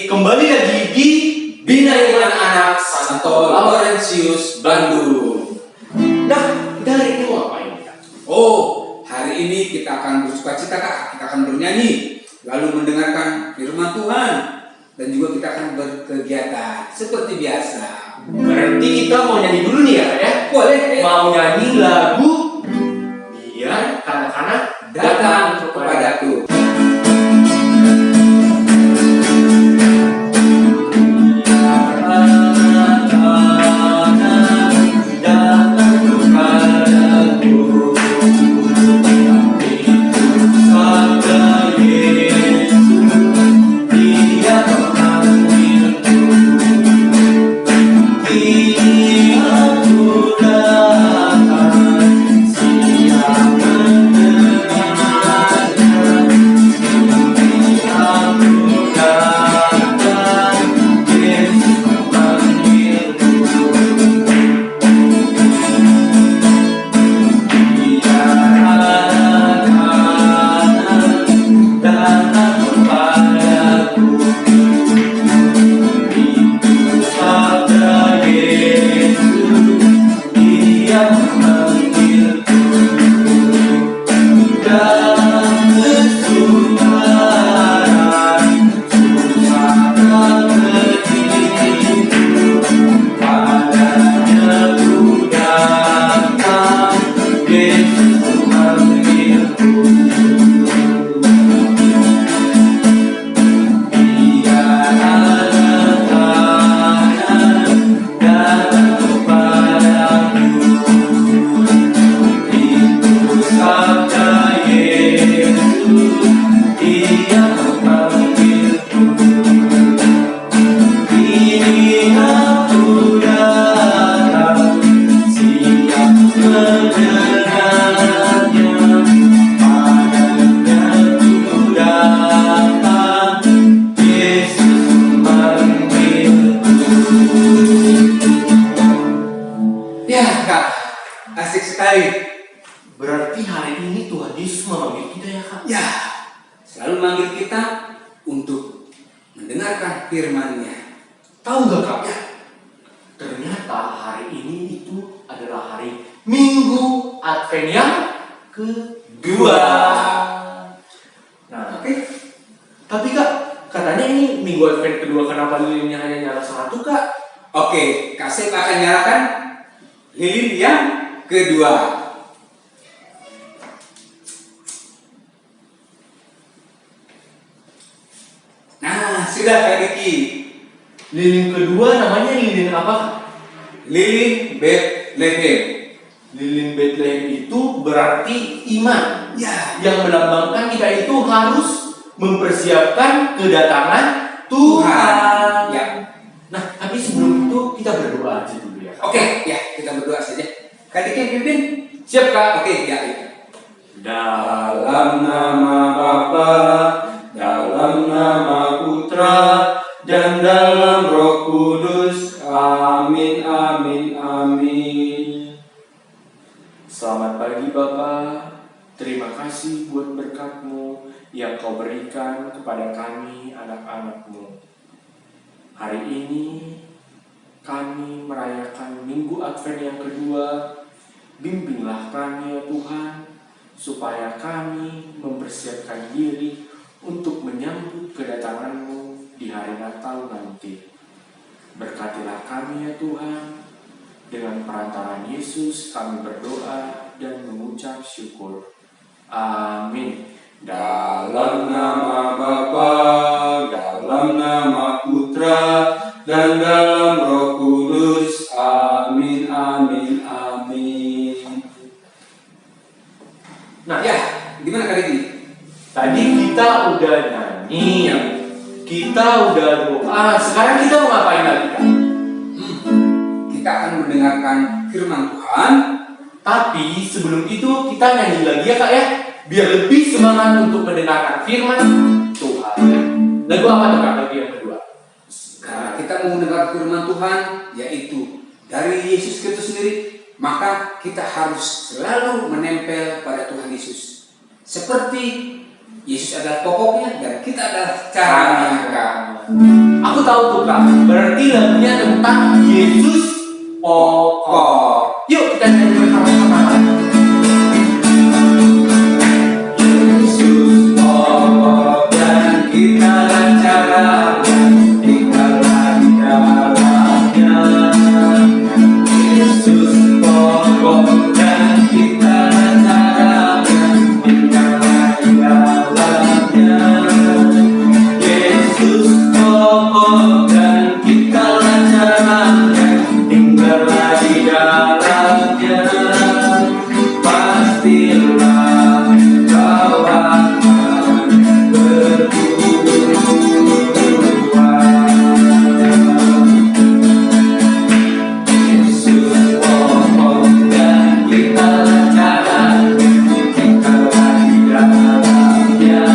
kembali lagi di Bina Iman Anak Santo Laurentius Bandung. Nah, kita hari ini mau ngapain? Oh, hari ini kita akan bersukacita Kak. Kita akan bernyanyi, lalu mendengarkan firman Tuhan, dan juga kita akan berkegiatan seperti biasa. Berarti kita mau nyanyi dulu nih ya Kak ya? Boleh. Mau nyanyi lagu Biar Kanak-kanak Datang kepadaku. Asik sekali. Berarti hari ini Tuhan Yesus memanggil kita ya Kak? Ya, selalu manggil kita untuk mendengarkan firman-Nya. Tahu nggak Kak? Ya, ternyata hari ini itu adalah hari Minggu Advent yang kedua. Nah, Oke. tapi Kak, katanya ini Minggu Advent kedua, kenapa lilinnya hanya nyala satu Kak? Oke, Kak Sep akan nyalakan lilin yang kedua. Nah, sudah Kak Diki. Lilin kedua namanya lilin apa Kak? Lilin Bethlehem. Lilin Bethlehem itu berarti iman. Ya, Yang melambangkan kita itu harus mempersiapkan kedatangan Tuhan. Ya. Nah, tapi sebelum itu kita berdoa aja dulu ya. Oke, ya, kita berdoa saja. Kak Diki pimpin. Siap Kak? Oke, ya. Dalam nama Bapa, dalam nama Putra, dan dalam Roh Kudus. Amin, amin, amin. Selamat pagi Bapak. Terima kasih buat berkat-Mu yang Kau berikan kepada kami anak-anak-Mu. Hari ini kami merayakan Minggu Advent yang kedua. Bimbinglah kami ya Tuhan, supaya kami mempersiapkan diri untuk menyambut kedatangan-Mu di hari Natal nanti. Berkatilah kami ya Tuhan. Dengan perantaraan Yesus kami berdoa dan mengucap syukur. Amin. Dalam nama Bapa, dalam nama Putra, dan dalam Roh Kudus. Amin, amin, amin. Nah, Ya, gimana kali ini? tadi kita udah nyanyi, kita udah doa. Sekarang kita mau ngapain lagi Kak? Kita akan mendengarkan firman Tuhan. Tapi sebelum itu kita nyanyi lagi ya Kak ya, biar lebih semangat untuk mendengarkan firman Tuhan ya. Lagu apa tuh Kak, lagu yang kedua? Karena kita mau mendengar firman Tuhan, yaitu dari Yesus Kristus sendiri, maka kita harus selalu menempel pada Tuhan Yesus. Seperti Yesus adalah pokoknya dan kita adalah caranya, Kak. Aku tahu tuh Kak, berarti lagunya tentang Yesus pokok. Yuk kita nyanyi bersama-sama. Yesus pokok dan kita adalah caranya, tinggallah di dalamnya. Yesus pokok dan kita adalah caranya, tinggallah di dalamnya. Yesus pokok dan kita caranya, tinggallah di dalamnya. Pastilah kau akan berbuah. Yesus pokok dan kita caranya, tinggallah di dalamnya.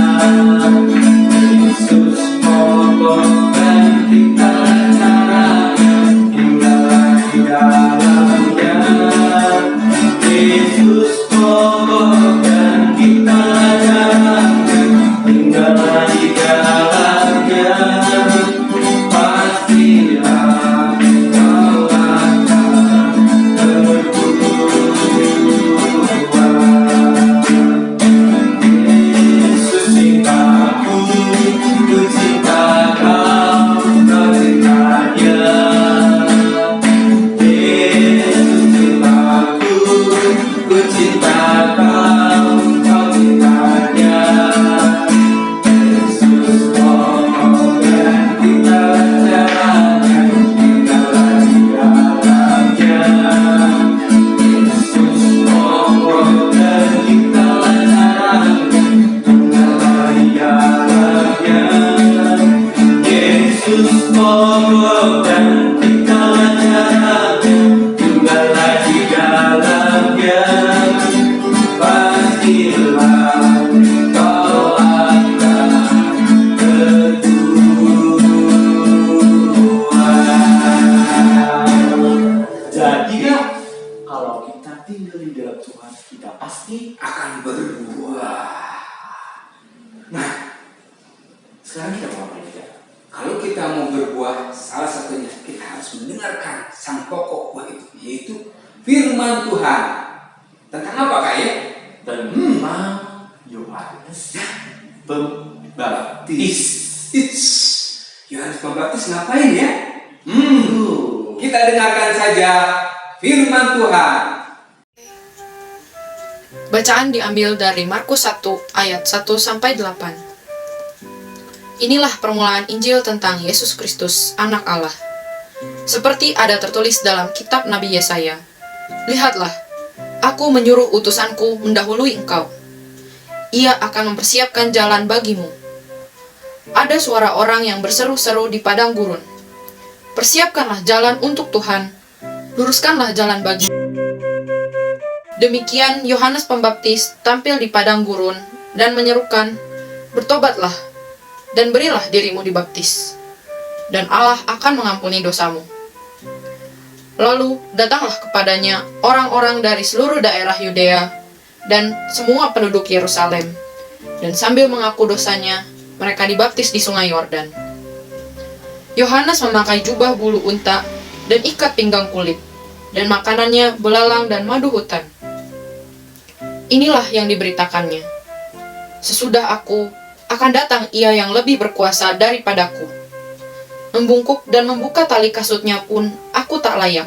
Yesus pokok dan kita caranya, tinggallah di dalamnya. Yesus pokok dan kita caranya, tinggallah di dalamnya. Pastilah kau akan berbuah. Yesus cintaku, ku cinta kau, kau cinta Dia. Yesus cintaku, ku cinta kau, kau cinta Dia. Yesus pokok dan kita caranya, tinggallah di dalamnya. Yesus pokok dan kita caranya, tinggallah di dalamnya. Yesus pokok dan kita caranya, tinggallah di dalamnya. Pastilah kau akan berbuah. Jadi Kak, kalau kita tinggal di dalam Tuhan, kita pasti. Akan berbuah. Nah, Sekarang kita mau ngapain Kak? kalau kita mau berbuah, salah satunya kita harus mendengarkan sang pokok buah itu, yaitu firman Tuhan. Tentang apa, Kak ya? Tentang Yohanes Pembaptis. It's Yohanes Pembaptis ngapain ya? Tuh. Kita dengarkan saja firman Tuhan. Bacaan diambil dari Markus 1 ayat 1 sampai 8. Inilah permulaan Injil tentang Yesus Kristus, Anak Allah. Seperti ada tertulis dalam kitab Nabi Yesaya. Lihatlah, aku menyuruh utusanku mendahului engkau. Ia akan mempersiapkan jalan bagimu. Ada suara orang yang berseru-seru di padang gurun. Persiapkanlah jalan untuk Tuhan, luruskanlah jalan bagi. Demikian Yohanes Pembaptis tampil di padang gurun dan menyerukan, bertobatlah dan berilah dirimu dibaptis, dan Allah akan mengampuni dosamu. Lalu datanglah kepadanya orang-orang dari seluruh daerah Yudea dan semua penduduk Yerusalem, dan sambil mengaku dosanya, mereka dibaptis di sungai Yordan. Yohanes memakai jubah bulu unta dan ikat pinggang kulit, dan makanannya belalang dan madu hutan. Inilah yang diberitakannya. Sesudah aku, akan datang ia yang lebih berkuasa daripadaku. Membungkuk dan membuka tali kasutnya pun aku tak layak.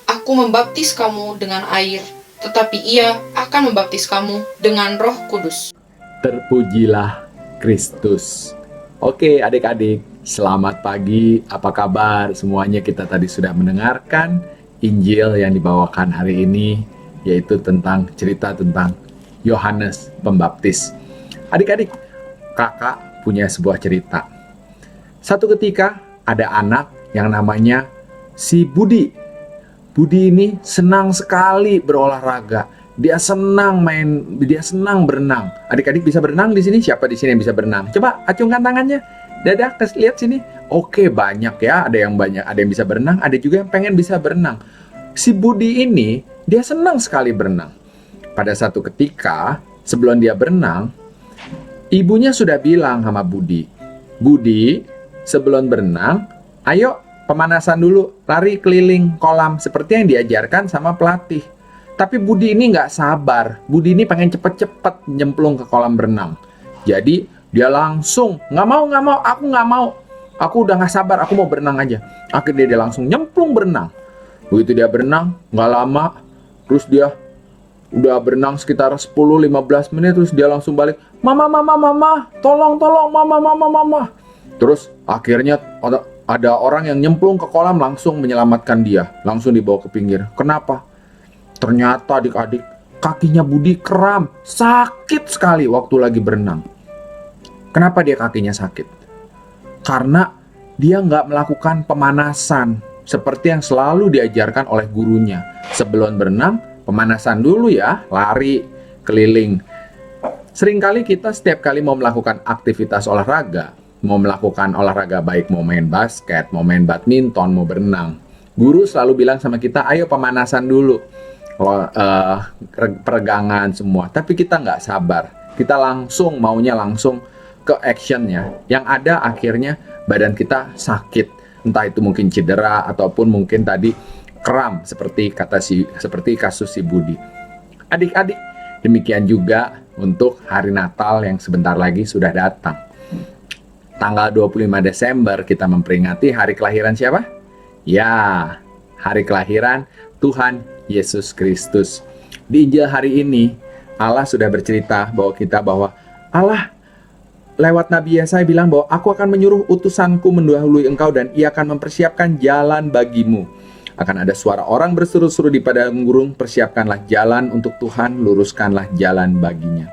Aku membaptis kamu dengan air, tetapi ia akan membaptis kamu dengan Roh Kudus. Terpujilah Kristus. Oke adik-adik, selamat pagi, apa kabar? Semuanya kita tadi sudah mendengarkan Injil yang dibawakan hari ini, yaitu tentang cerita tentang Yohanes Pembaptis. Adik-adik, kakak punya sebuah cerita. Satu ketika ada anak yang namanya si Budi. Budi ini senang sekali berolahraga. Dia senang berenang. Adik-adik bisa berenang di sini? Siapa di sini yang bisa berenang? Coba acungkan tangannya. Dadah, lihat sini. Oke, banyak ya. Ada yang bisa berenang, ada juga yang pengen bisa berenang. Si Budi ini dia senang sekali berenang. Pada satu ketika sebelum dia berenang, Ibunya sudah bilang sama Budi, Budi, sebelum berenang, ayo pemanasan dulu, lari keliling kolam seperti yang diajarkan sama pelatih. Tapi Budi ini nggak sabar, Budi ini pengen cepet-cepet nyemplung ke kolam berenang. Jadi dia langsung, nggak mau, aku nggak mau. Aku udah nggak sabar, aku mau berenang aja. Akhirnya dia langsung nyemplung berenang. Begitu dia berenang, nggak lama, terus dia udah berenang sekitar 10-15 menit, terus dia langsung balik, Mama, tolong, Mama. Terus akhirnya ada orang yang nyemplung ke kolam langsung menyelamatkan dia, langsung dibawa ke pinggir. Kenapa? Ternyata adik-adik, kakinya Budi kram, sakit sekali waktu lagi berenang. Kenapa dia kakinya sakit? Karena dia nggak melakukan pemanasan seperti yang selalu diajarkan oleh gurunya. Sebelum berenang, pemanasan dulu ya, lari, keliling. Seringkali kita setiap kali mau melakukan aktivitas olahraga, mau melakukan olahraga baik mau main basket, mau main badminton, mau berenang, guru selalu bilang sama kita, ayo pemanasan dulu, peregangan semua. Tapi kita nggak sabar, kita maunya langsung ke actionnya. Yang ada akhirnya badan kita sakit, entah itu mungkin cedera ataupun mungkin tadi kram seperti kasus si Budi. Adik-adik, demikian juga untuk hari Natal yang sebentar lagi sudah datang. Tanggal 25 Desember kita memperingati hari kelahiran siapa? Ya, hari kelahiran Tuhan Yesus Kristus. Di Injil hari ini Allah sudah bercerita bahwa Allah lewat Nabi Yesaya bilang bahwa aku akan menyuruh utusanku mendahului engkau dan ia akan mempersiapkan jalan bagimu. Akan ada suara orang berseru-seru di padang gurun, persiapkanlah jalan untuk Tuhan, luruskanlah jalan baginya.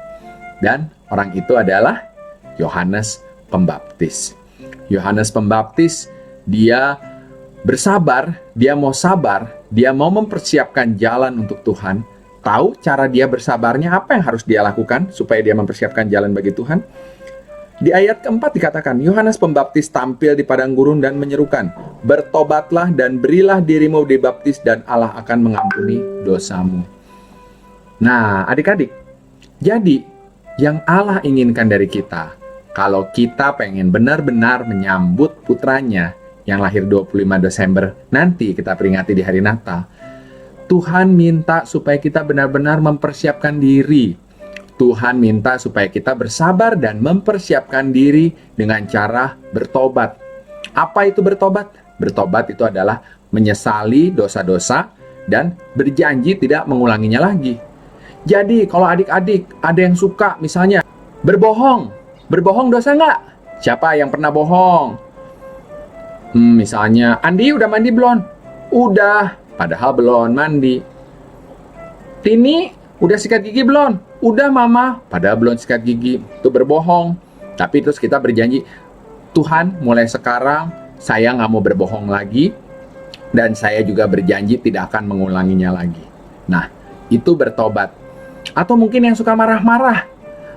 Dan orang itu adalah Yohanes Pembaptis. Yohanes Pembaptis, dia bersabar, dia mau mempersiapkan jalan untuk Tuhan. Tahu cara dia bersabarnya, apa yang harus dia lakukan supaya dia mempersiapkan jalan bagi Tuhan? Di ayat keempat dikatakan, Yohanes Pembaptis tampil di padang gurun dan menyerukan, bertobatlah dan berilah dirimu dibaptis dan Allah akan mengampuni dosamu. Nah, adik-adik, jadi yang Allah inginkan dari kita, kalau kita pengen benar-benar menyambut putranya yang lahir 25 Desember, nanti kita peringati di hari Natal, Tuhan minta supaya kita benar-benar mempersiapkan diri. Tuhan minta supaya kita bersabar dan mempersiapkan diri dengan cara bertobat. Apa itu bertobat? Bertobat itu adalah menyesali dosa-dosa dan berjanji tidak mengulanginya lagi. Jadi kalau adik-adik ada yang suka misalnya berbohong dosa nggak? Siapa yang pernah bohong? Misalnya, Andi udah mandi belum? Udah, padahal belum mandi. Tini udah sikat gigi belum? Udah mama, padahal belum sikat gigi. Itu berbohong. Tapi terus kita berjanji, Tuhan mulai sekarang saya nggak mau berbohong lagi. Dan saya juga berjanji tidak akan mengulanginya lagi. Nah, itu bertobat. Atau mungkin yang suka marah-marah.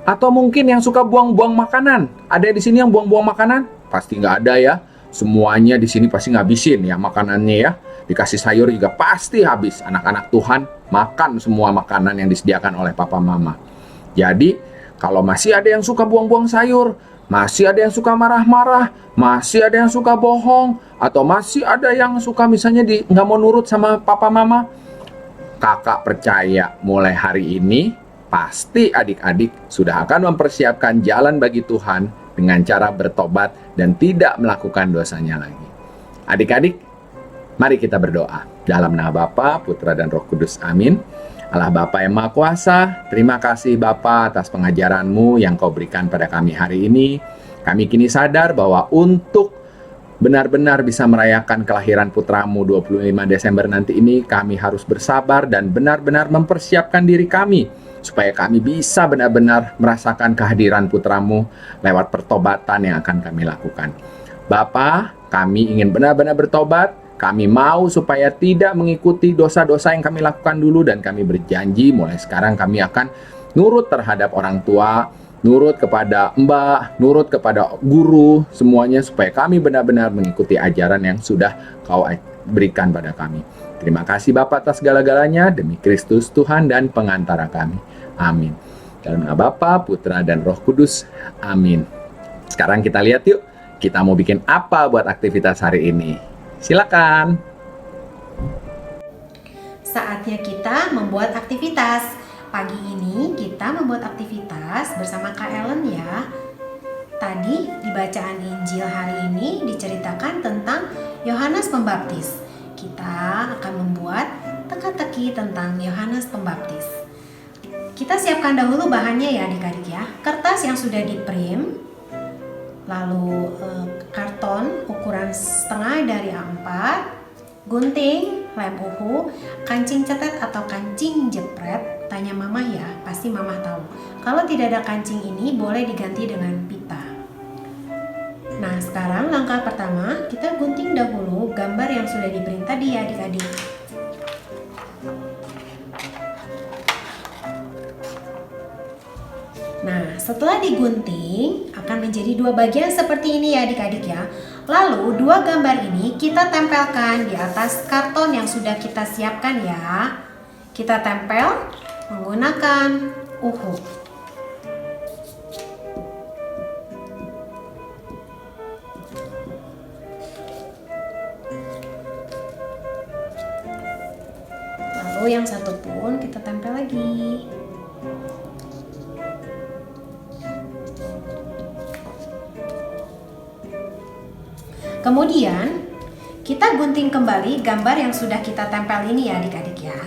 Atau mungkin yang suka buang-buang makanan. Ada di sini yang buang-buang makanan? Pasti nggak ada ya. Semuanya di sini pasti ngabisin ya makanannya ya. Dikasih sayur juga pasti habis. Anak-anak Tuhan makan semua makanan yang disediakan oleh papa mama. Jadi kalau masih ada yang suka buang-buang sayur, masih ada yang suka marah-marah, masih ada yang suka bohong, atau masih ada yang suka misalnya nggak mau nurut sama papa mama, kakak percaya mulai hari ini pasti adik-adik sudah akan mempersiapkan jalan bagi Tuhan dengan cara bertobat dan tidak melakukan dosanya lagi. Adik-adik, mari kita berdoa. Dalam nama Bapa, Putra, dan Roh Kudus. Amin. Allah Bapa yang Maha Kuasa, terima kasih Bapa atas pengajaran-Mu yang Kau berikan pada kami hari ini. Kami kini sadar bahwa untuk benar-benar bisa merayakan kelahiran putra-Mu 25 Desember nanti ini, kami harus bersabar dan benar-benar mempersiapkan diri kami supaya kami bisa benar-benar merasakan kehadiran putra-Mu lewat pertobatan yang akan kami lakukan. Bapa, kami ingin benar-benar bertobat. Kami mau supaya tidak mengikuti dosa-dosa yang kami lakukan dulu, dan kami berjanji mulai sekarang kami akan nurut terhadap orang tua, nurut kepada mbak, nurut kepada guru, semuanya supaya kami benar-benar mengikuti ajaran yang sudah Kau berikan pada kami. Terima kasih Bapa atas segala-galanya, demi Kristus Tuhan dan pengantara kami. Amin. Dalam nama Bapa, Putra, dan Roh Kudus. Amin. Sekarang kita lihat yuk, kita mau bikin apa buat aktivitas hari ini. Silakan. Saatnya kita membuat aktivitas. Pagi ini kita membuat aktivitas bersama Kak Ellen ya. Tadi di bacaan Injil hari ini diceritakan tentang Yohanes Pembaptis. Kita akan membuat teka-teki tentang Yohanes Pembaptis. Kita siapkan dahulu bahannya ya adik-adik ya. Kertas yang sudah di-print, lalu karton ukuran setengah dari A4, gunting, lem uhu, kancing cetet atau kancing jepret. Tanya mama ya, pasti mama tahu. Kalau tidak ada kancing ini boleh diganti dengan pita. Nah, sekarang langkah pertama kita gunting dahulu gambar yang sudah di-print tadi ya adik-adik. Nah, setelah digunting akan menjadi dua bagian seperti ini ya adik-adik ya. Lalu dua gambar ini kita tempelkan di atas karton yang sudah kita siapkan ya. Kita tempel menggunakan uhu. Lalu yang satu pun kita tempel lagi. Kemudian kita gunting kembali gambar yang sudah kita tempel ini ya adik-adik ya.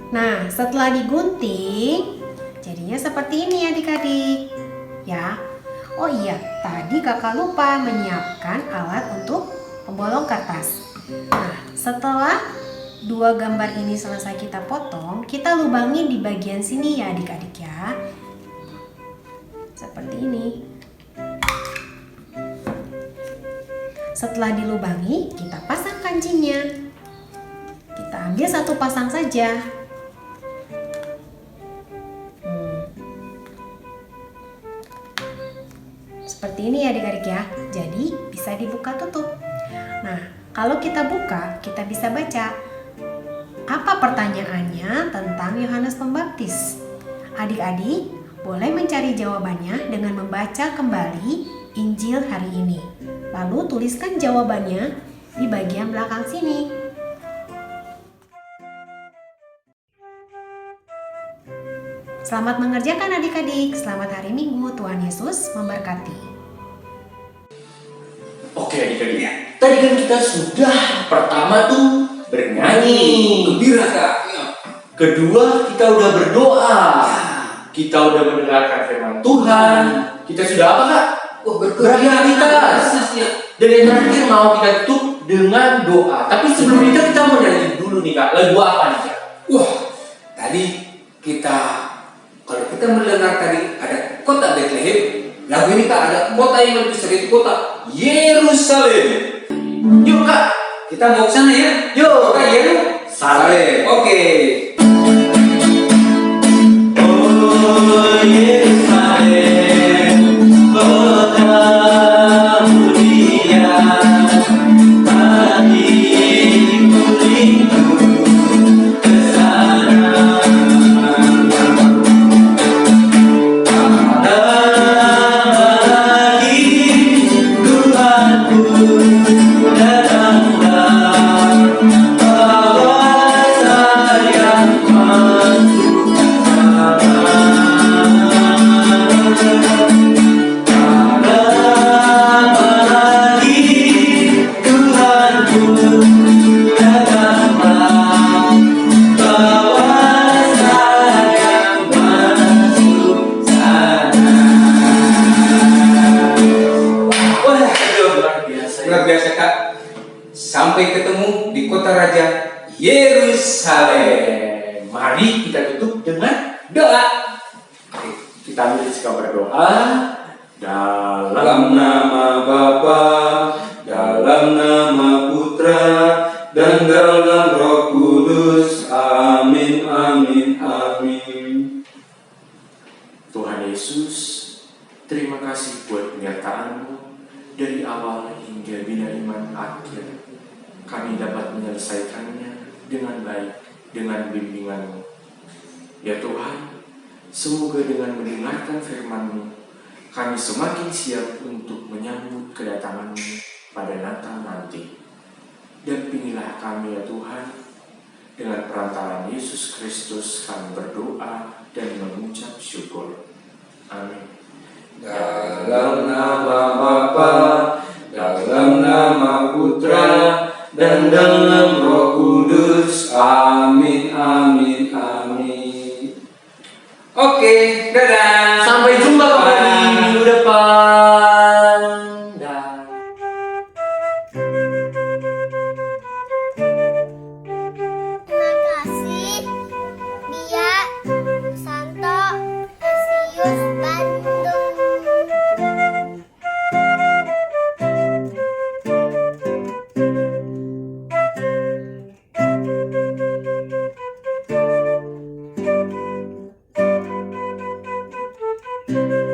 Nah, setelah digunting jadinya seperti ini adik-adik ya. Oh iya, tadi kakak lupa menyiapkan alat untuk membolong kertas. Nah, setelah dua gambar ini selesai kita potong, kita lubangi di bagian sini ya adik-adik ya. Seperti ini. Setelah dilubangi, kita pasang kancingnya. Kita ambil satu pasang saja. Seperti ini ya adik-adik ya. Jadi bisa dibuka tutup. Nah, kalau kita buka, kita bisa baca. Apa pertanyaannya tentang Yohanes Pembaptis? Adik-adik boleh mencari jawabannya dengan membaca kembali Injil hari ini. Lalu tuliskan jawabannya di bagian belakang sini. Selamat mengerjakan adik-adik. Selamat hari Minggu. Tuhan Yesus memberkati. Oke adik-adik, tadi kan kita sudah pertama tuh bernyanyi. Gembira Kak. Kedua, kita udah berdoa. Kita udah mendengarkan firman Tuhan. Kita sudah apa Kak? Beraktivitas. Dan yang terakhir mau kita tutup dengan doa. Tapi sebelum itu kita mau nyanyi dulu nih Kak. Lagu apa nih Kak? Wah, tadi kalau kita mendengar tadi ada kota Bethlehem, lagu ini Kak ada kota yang lebih besar itu kota Yerusalem. Yuk Kak, Kita mau ke sana ya. yuk. Kota Yerusalem. Oke. Oh Yerusalem, kota mulia, hatiku rindu ke sana. Ada lagi Tuhanku, datanglah, bawa saya masuk sana. Ada lagi Tuhanku, datanglah, bawa saya masuk sana. Wah, Luar biasa. luar biasa Kak. Sampai ketemu di kota raja Yerusalem. Mari kita tutup dengan Doa. kita ambil sikap berdoa dalam Dalam nama Bapa, dalam nama Putra, dan dalam Roh Kudus. Amin, amin, amin. Tuhan Yesus, terima kasih buat penyertaan-Mu. dari awal hingga bina iman akhir, kami dapat menyelesaikannya dengan baik dengan bimbingan-Mu. Ya Tuhan, semoga dengan mendengarkan firman-Mu, kami semakin siap untuk menyambut kedatangan-Mu pada Natal nanti. Dampingilah kami ya Tuhan, dengan perantaraan Yesus Kristus kami berdoa dan mengucap syukur. Amin. Dalam nama Bapa, dalam nama Putra, dan dalam Roh Kudus. Amin, amin, amin. Oke, dadah. Sampai jumpa kembali minggu depan. Dah. Terima kasih, Bia, Santo, Asius, Bandung. Thank